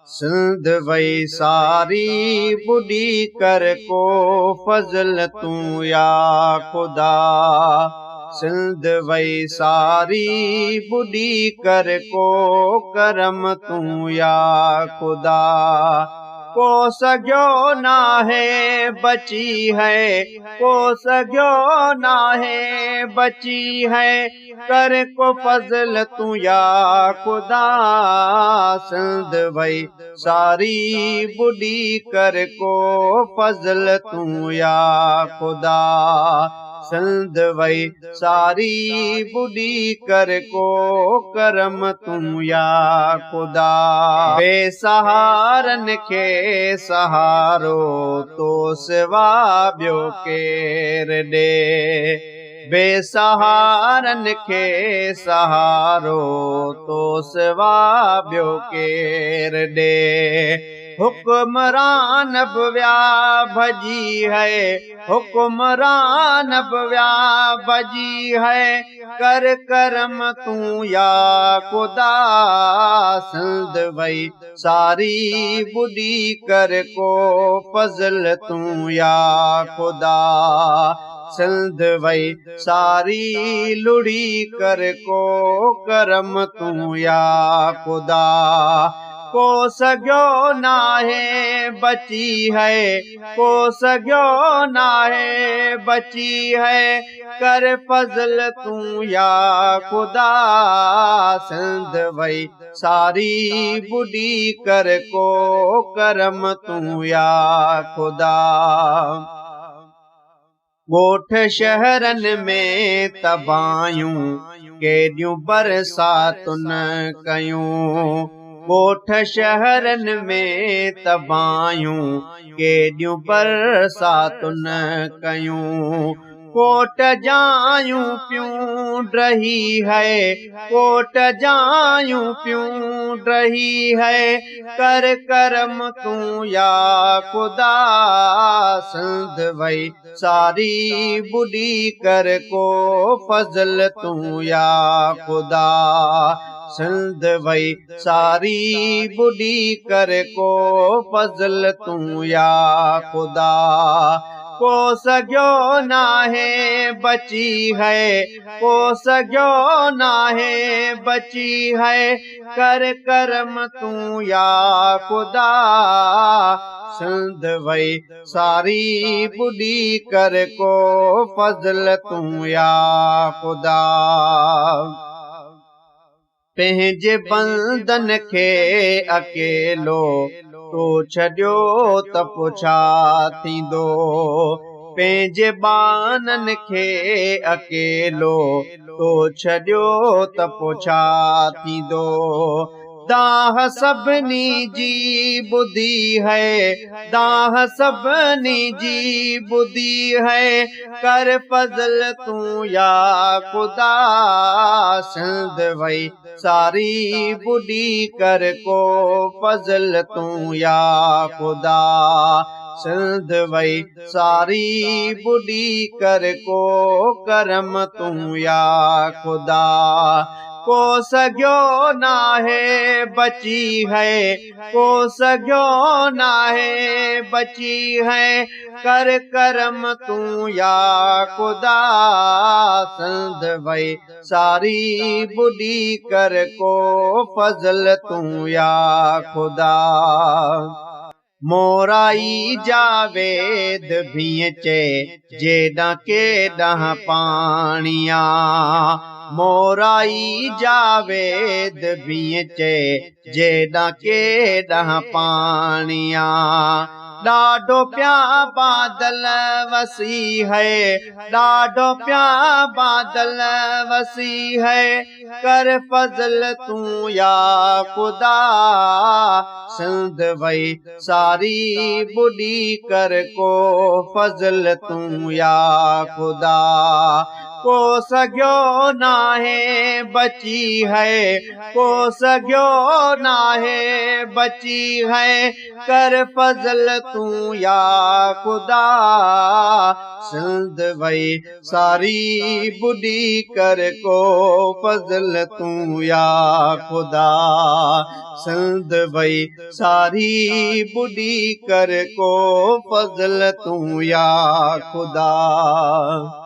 सिंध वई सारी बुढ़ी कर को फजल तू या खुदा। सिंध वई सारी बुढ़ी कर को करम तू या खुदा। को सघियो नाहे बची है, को सघियो नाहे बची है, कर को फजल तू या खुदा। सिंध वई सारी बुढ़ी कर को फजल तू या खुदा। सिंध वई सारी बुढ़ी कर को करम तू या खुदा। बेसहारन खे सहारो तो सिवा ॿियो केर ॾे। बेसहारन खे सहारो तो सिवा ॿियो केर ॾे। हुक्मरान बि विया भॼी है, हुक्मरान बि विया भॼी है, कर करम तू या खुदा। सिंध वई सारी बुढ़ी कर को फजल तू या खुदा। सिंध वई सारी लुढ़ी कर को करम तू या खुदा। को सघियो नाहे बची है, को सघियो नाहे बची है, कर फजल तू या खुदा। सिंध वई सारी बुढ़ी कर को करम तू या खुदा। ॻोठ शहरन में तबायूं केॾियूं बरसातुन कयूं। ॻोठ शहरन में तबायूं केॾियूं बरसातुन कयूं। कोट जायूं पियूं ड्रही है, कोट जायूं पियूं ड्रही है, कर करम तू या खुदा। सिंध वई सारी बुढ़ी कर को फजल तू या खुदा। सिंध वई सारी बुढ़ी कर को फजल तू या खुदा। को सघियो नाहे बची है, को सघियो नाहे बची है, कर करम तू या खुदा। सिंध वई सारी बुढ़ी कर को फजल तू या खुदा। पंहिंजे बंदन खे अकेलो तो छॾियो त पोइ छा थींदो। पंहिंजे बानन खे अकेलो तो छॾियो त पोइ छा थींदो। दाह सभिनी जी बुधी है, दाह सभिनी जी बुधी है, कर फजल तू या खुदा। सिंध वई सारी बुढ़ी कर को फजल तू या खुदा। सिंध वई सारी बुढ़ी कर को करम तू या खुदा। को सघियो नाहे बची है, को सघियो नाहे बची है, कर करम तू या खुदा। सिंध वई सारी बुढ़ी कर को फजल तू या खुदा। मोराई जावेद भी चे जेॾां केॾां पाणिया। मोराई जावेद भी चे जेॾां केॾां पाणिया। ॾाढो पिया बादल वसी है, ॾाढो पिया बादल वसी है, कर फजल तू या खुदा। सिंध वई सारी बुढ़ी कर को फजल तू या खुदा। को सघियो नाहे बची है, को सघियो नाहे बची है, कर फजल तू या खुदा, सिंध वई सारी बुढ़ी कर को फजल तू या खुदा, सिंध वई सारी बुढ़ी कर को फजल तू या खुदा।